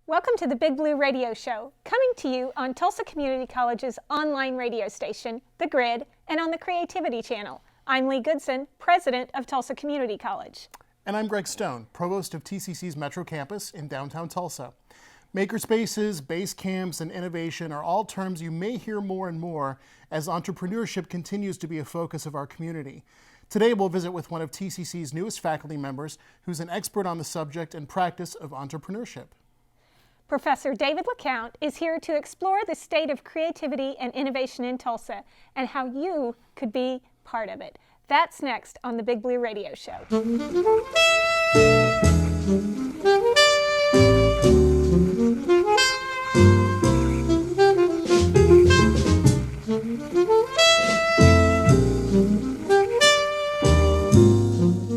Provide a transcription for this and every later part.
Welcome to the Big Blue Radio Show, coming to you on Tulsa Community College's online radio station, The Grid, and on the Creativity Channel. I'm Lee Goodson, president of Tulsa Community College. And I'm Greg Stone, provost of TCC's Metro Campus in downtown Tulsa. Makerspaces, base camps, and innovation are all terms you may hear more and more as entrepreneurship continues to be a focus of our community. Today we'll visit with one of TCC's newest faculty members who's an expert on the subject and practice of entrepreneurship. Professor David LeCount is here to explore the state of creativity and innovation in Tulsa and how you could be part of it. That's next on the Big Blue Radio Show.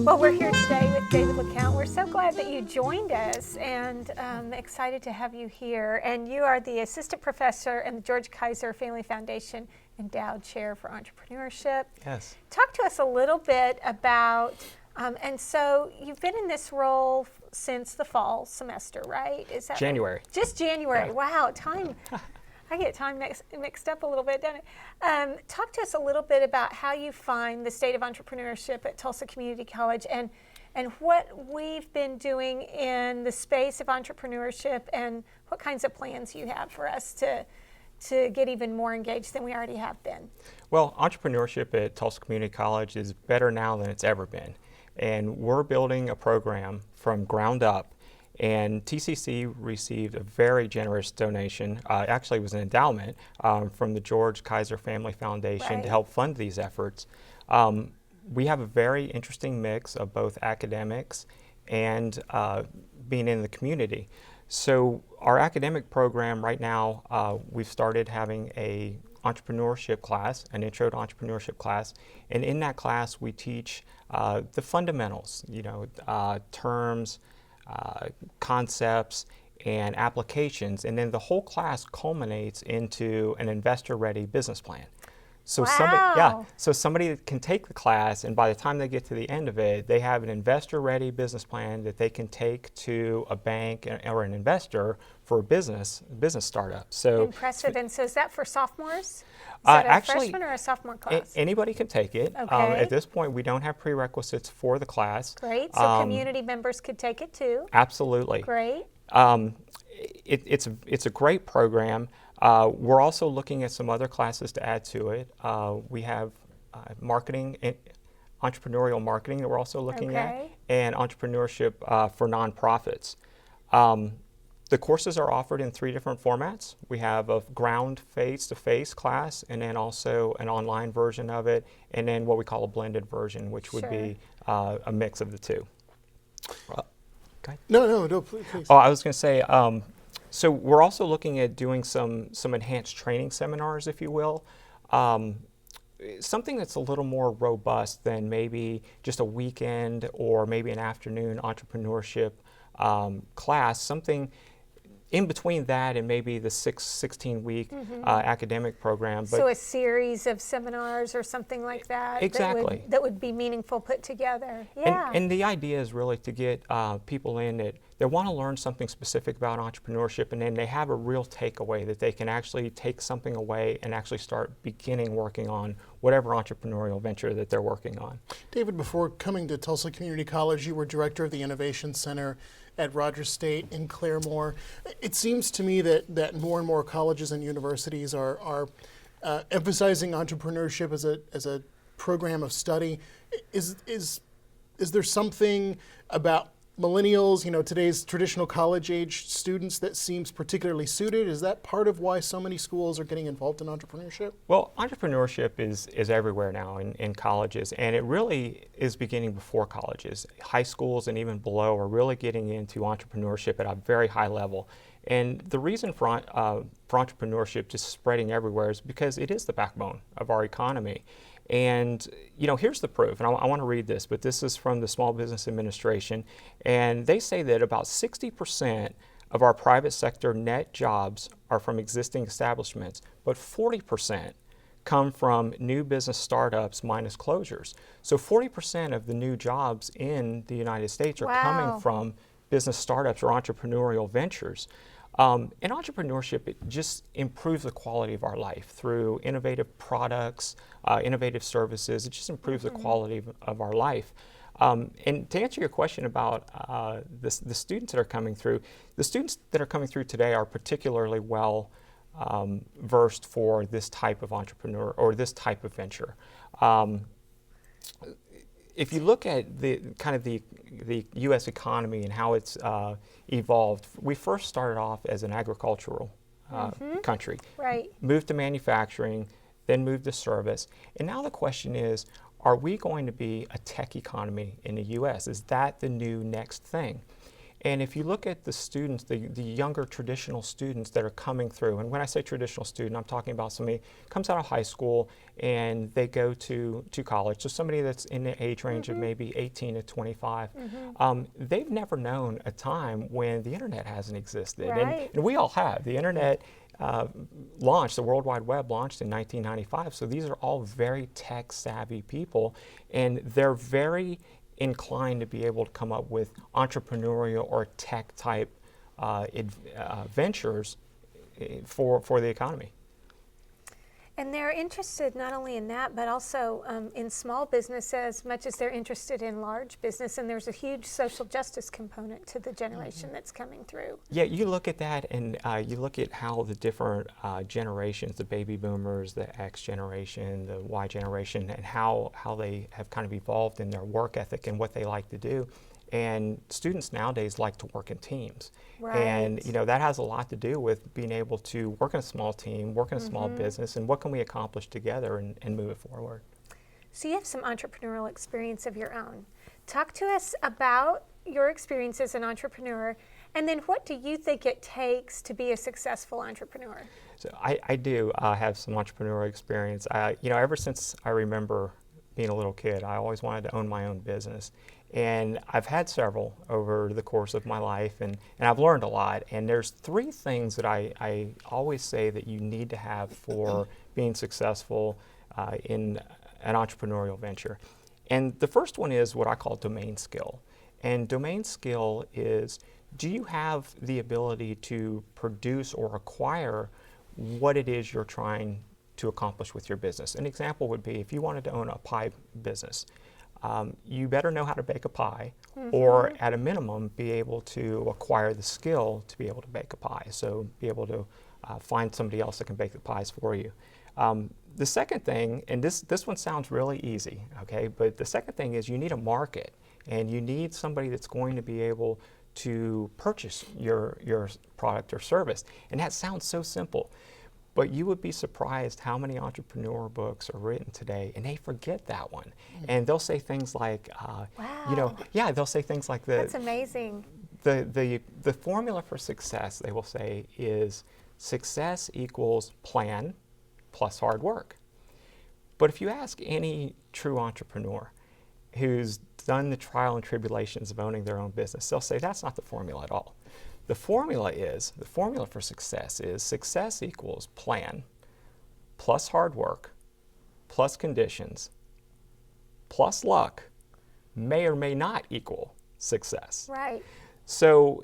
Well, we're here today with David LeCount. We're so glad that you joined us and excited to have you here. And you are the assistant professor in the George Kaiser Family Foundation Endowed Chair for Entrepreneurship. Yes. Talk to us a little bit about, and so you've been in this role since the fall semester, right? Is that January. Right? Just January. Yeah. Wow, time. I get time mixed up a little bit, don't I? Talk to us a little bit about how you find the state of entrepreneurship at Tulsa Community College and what we've been doing in the space of entrepreneurship and what kinds of plans you have for us to get even more engaged than we already have been. Well, entrepreneurship at Tulsa Community College is better now than it's ever been. And we're building a program from ground up. And TCC received a very generous donation, actually it was an endowment from the George Kaiser Family Foundation to help fund these efforts. We have a very interesting mix of both academics and being in the community. So our academic program right now, we've started having a entrepreneurship class, an intro to entrepreneurship class, and in that class we teach the fundamentals, terms, concepts and applications, and then the whole class culminates into an investor-ready business plan. So somebody can take the class, and by the time they get to the end of it, they have an investor-ready business plan that they can take to a bank or an investor for a business startup. So impressive. And so is that for sophomores? Is that a freshman or a sophomore class? Anybody can take it. Okay. At this point, we don't have prerequisites for the class. Great. So community members could take it too. Absolutely. Great. It's a great program. We're also looking at some other classes to add to it. We have marketing, entrepreneurial marketing that we're also looking at, and entrepreneurship for nonprofits. The courses are offered in 3 different formats. We have a ground face-to-face class, and then also an online version of it, and then what we call a blended version, which would be a mix of the two. No, please. Oh, I was going to say, so we're also looking at doing some enhanced training seminars, if you will. Something that's a little more robust than maybe just a weekend or maybe an afternoon entrepreneurship class, something in between that and maybe the 16-week academic program. But so a series of seminars or something like that. Exactly. That would be meaningful put together. Yeah. And the idea is really to get people in that want to learn something specific about entrepreneurship, and then they have a real takeaway that they can actually take something away and actually start working on whatever entrepreneurial venture that they're working on. David, before coming to Tulsa Community College, you were director of the Innovation Center at Rogers State in Claremore. It seems to me that more and more colleges and universities are emphasizing entrepreneurship as a program of study. Is there something about millennials, today's traditional college-age students that seems particularly suited? Is that part of why so many schools are getting involved in entrepreneurship? Well, entrepreneurship is everywhere now in colleges, and it really is beginning before colleges. High schools and even below are really getting into entrepreneurship at a very high level. And the reason for entrepreneurship just spreading everywhere is because it is the backbone of our economy. And here's the proof, and I want to read this, but this is from the Small Business Administration, and they say that about 60% of our private sector net jobs are from existing establishments, but 40% come from new business startups minus closures. So 40% of the new jobs in the United States are coming from business startups or entrepreneurial ventures. And entrepreneurship, it just improves the quality of our life through innovative products, innovative services. It just improves the quality of our life. And to answer your question about the students that are coming through, the students that are coming through today are particularly well versed for this type of entrepreneur or this type of venture. If you look at the U.S. economy and how it's evolved, we first started off as an agricultural country, Right. moved to manufacturing, then moved to service, and now the question is, are we going to be a tech economy in the U.S.? Is that the new next thing? And if you look at the students, the younger traditional students that are coming through, and when I say traditional student, I'm talking about somebody who comes out of high school and they go to college. So somebody that's in the age range of maybe 18 to 25. They've never known a time when the internet hasn't existed. Right. And we all have. The internet launched, the World Wide Web launched in 1995. So these are all very tech savvy people, and they're very inclined to be able to come up with entrepreneurial or tech type ventures for the economy. And they're interested not only in that, but also in small business as much as they're interested in large business. And there's a huge social justice component to the generation that's coming through. Yeah, you look at that and you look at how the different generations, the baby boomers, the X generation, the Y generation, and how they have kind of evolved in their work ethic and what they like to do. And students nowadays like to work in teams. Right. And that has a lot to do with being able to work in a small team, work in a small business, and what can we accomplish together and move it forward. So you have some entrepreneurial experience of your own. Talk to us about your experience as an entrepreneur, and then what do you think it takes to be a successful entrepreneur? So I do have some entrepreneurial experience. Ever since I remember being a little kid, I always wanted to own my own business. And I've had several over the course of my life, and I've learned a lot. And there's three things that I always say that you need to have for being successful in an entrepreneurial venture. And the first one is what I call domain skill. And domain skill is, do you have the ability to produce or acquire what it is you're trying to accomplish with your business? An example would be if you wanted to own a pie business. You better know how to bake a pie, or at a minimum be able to acquire the skill to be able to bake a pie. So be able to find somebody else that can bake the pies for you. The second thing, and this one sounds really easy, okay, but the second thing is you need a market, and you need somebody that's going to be able to purchase your product or service. And that sounds so simple. But you would be surprised how many entrepreneur books are written today, and they forget that one. And they'll say things like, they'll say things like That's amazing. The formula for success, they will say, is success equals plan plus hard work. But if you ask any true entrepreneur who's done the trial and tribulations of owning their own business, they'll say that's not the formula at all. The formula for success is success equals plan plus hard work plus conditions plus luck may or may not equal success. Right. So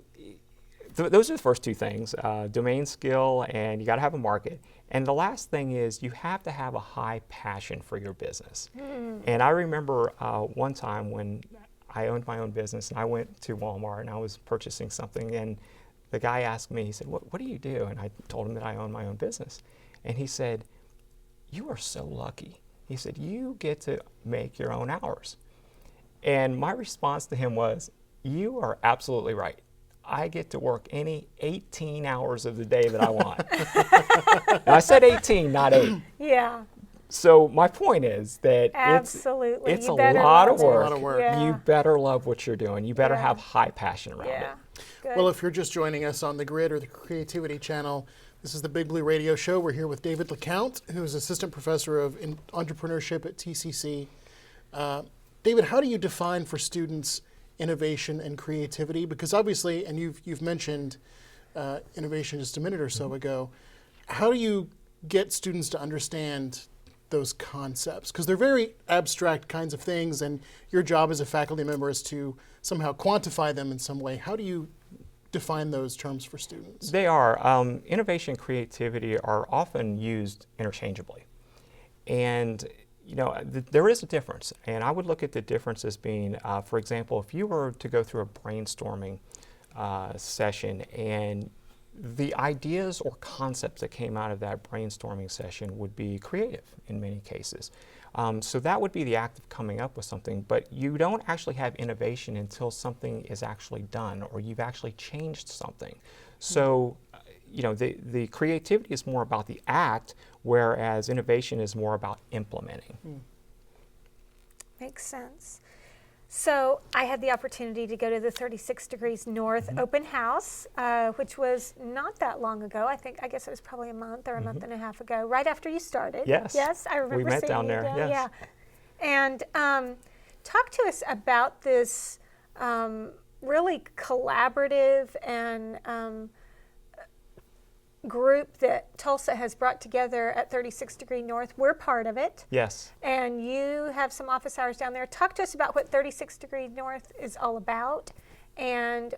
those are the first two things, domain skill, and you got to have a market. And the last thing is you have to have a high passion for your business. And I remember one time when I owned my own business, and I went to Walmart and I was purchasing something, and the guy asked me, he said, what do you do? And I told him that I own my own business. And he said, you are so lucky. He said, you get to make your own hours. And my response to him was, you are absolutely right. I get to work any 18 hours of the day that I want. And I said 18, not 8. Yeah. So my point is that Absolutely. it's You a better lot love of it. work. A lot of work. Yeah. You better love what you're doing. You better Yeah. have high passion around Yeah. it. Good. Well, if you're just joining us on the Grid or the Creativity Channel, this is the Big Blue Radio Show. We're here with David LeCount, who's Assistant Professor of Entrepreneurship at TCC. David, how do you define for students innovation and creativity? Because obviously, and you've mentioned innovation just a minute or so ago, how do you get students to understand those concepts? Because they're very abstract kinds of things, and your job as a faculty member is to somehow quantify them in some way. How do you define those terms for students? They are. Innovation and creativity are often used interchangeably. And there is a difference, and I would look at the difference as being, for example, if you were to go through a brainstorming session and the ideas or concepts that came out of that brainstorming session would be creative in many cases. So that would be the act of coming up with something, but you don't actually have innovation until something is actually done or you've actually changed something. So, the creativity is more about the act, whereas innovation is more about implementing. Makes sense. So I had the opportunity to go to the 36 Degrees North open house, which was not that long ago. I guess it was probably a month or a month and a half ago, right after you started. Yes. Yes, I remember we met seeing down you there. down, Yes. yeah. And talk to us about this really collaborative and group that Tulsa has brought together at 36 Degree North. We're part of it. Yes. And you have some office hours down there. Talk to us about what 36 Degree North is all about and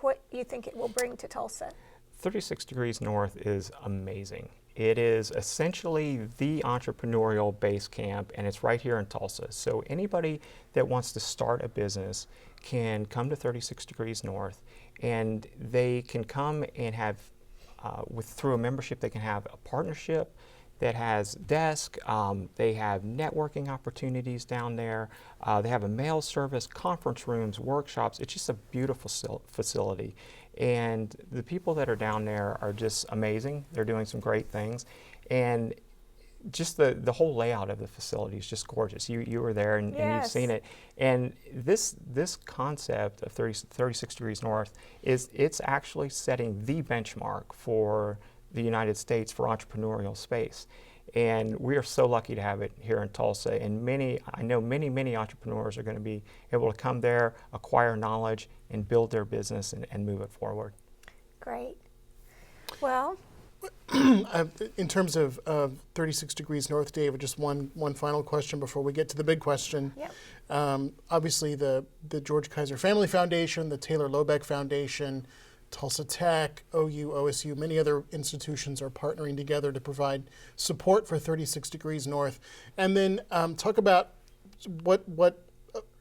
what you think it will bring to Tulsa. 36 Degrees North is amazing. It is essentially the entrepreneurial base camp, and it's right here in Tulsa. So anybody that wants to start a business can come to 36 Degrees North, and they can come and have through a membership, they can have a partnership that has desk. They have networking opportunities down there. They have a mail service, conference rooms, workshops. It's just a beautiful facility. And the people that are down there are just amazing. They're doing some great things. And just the whole layout of the facility is just gorgeous. You were there and you've seen it. And this concept of 36 Degrees North it's actually setting the benchmark for the United States for entrepreneurial space. And we are so lucky to have it here in Tulsa. And I know many entrepreneurs are going to be able to come there, acquire knowledge, and build their business and move it forward. Great. Well, in terms of 36 Degrees North, David, just one final question before we get to the big question. Yep. Obviously, the George Kaiser Family Foundation, the Taylor Lobeck Foundation, Tulsa Tech, OU, OSU, many other institutions are partnering together to provide support for 36 Degrees North. And then talk about what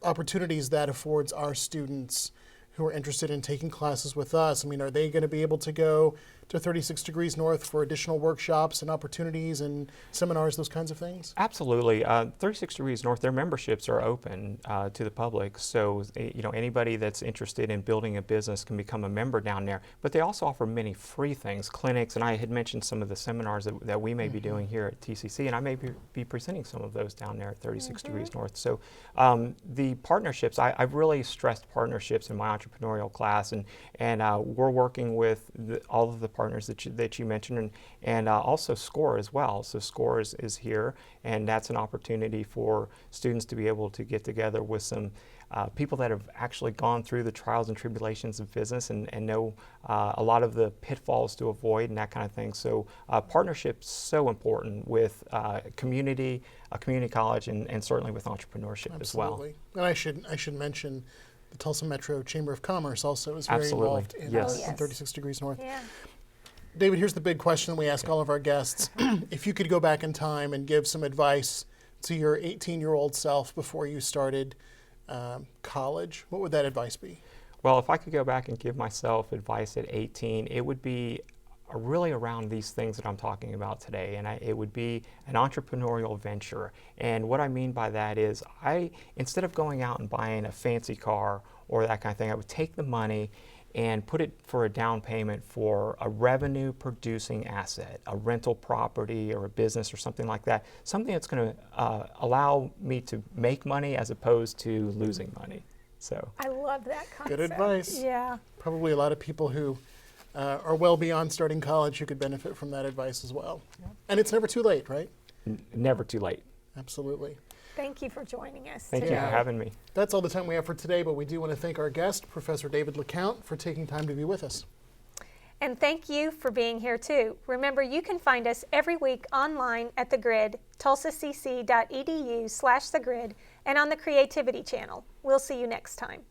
opportunities that affords our students who are interested in taking classes with us. I mean, are they going to be able to go to 36 Degrees North for additional workshops and opportunities and seminars, those kinds of things? Absolutely. 36 Degrees North, their memberships are open to the public. So, anybody that's interested in building a business can become a member down there. But they also offer many free things, clinics, and I had mentioned some of the seminars that we may be doing here at TCC, and I may be presenting some of those down there at 36 Degrees North. So the partnerships, I've really stressed partnerships in my entrepreneurial class, and we're working with all of the partners that you mentioned, and also SCORE as well. So SCORE is here, and that's an opportunity for students to be able to get together with some people that have actually gone through the trials and tribulations of business and know a lot of the pitfalls to avoid and that kind of thing. So partnership's so important with a community college, and certainly with entrepreneurship as well. Absolutely. And I should mention the Tulsa Metro Chamber of Commerce also is very Absolutely. involved in, Yes. in 36 Degrees North. Yeah. David, here's the big question we ask all of our guests. If you could go back in time and give some advice to your 18-year-old self before you started college, what would that advice be? Well, if I could go back and give myself advice at 18, it would be really around these things that I'm talking about today, and it would be an entrepreneurial venture. And what I mean by that is instead of going out and buying a fancy car or that kind of thing, I would take the money and put it for a down payment for a revenue producing asset, a rental property or a business or something like that, something that's going to allow me to make money as opposed to losing money. So I love that concept. Good advice. Yeah. Probably a lot of people who are well beyond starting college who could benefit from that advice as well. Yeah. And it's never too late, right? Never too late. Absolutely. Thank you for joining us Thank today. you for having me. That's all the time we have for today, but we do want to thank our guest, Professor David LeCount, for taking time to be with us. And thank you for being here too. Remember, you can find us every week online at The Grid, tulsacc.edu/thegrid, and on the Creativity channel. We'll see you next time.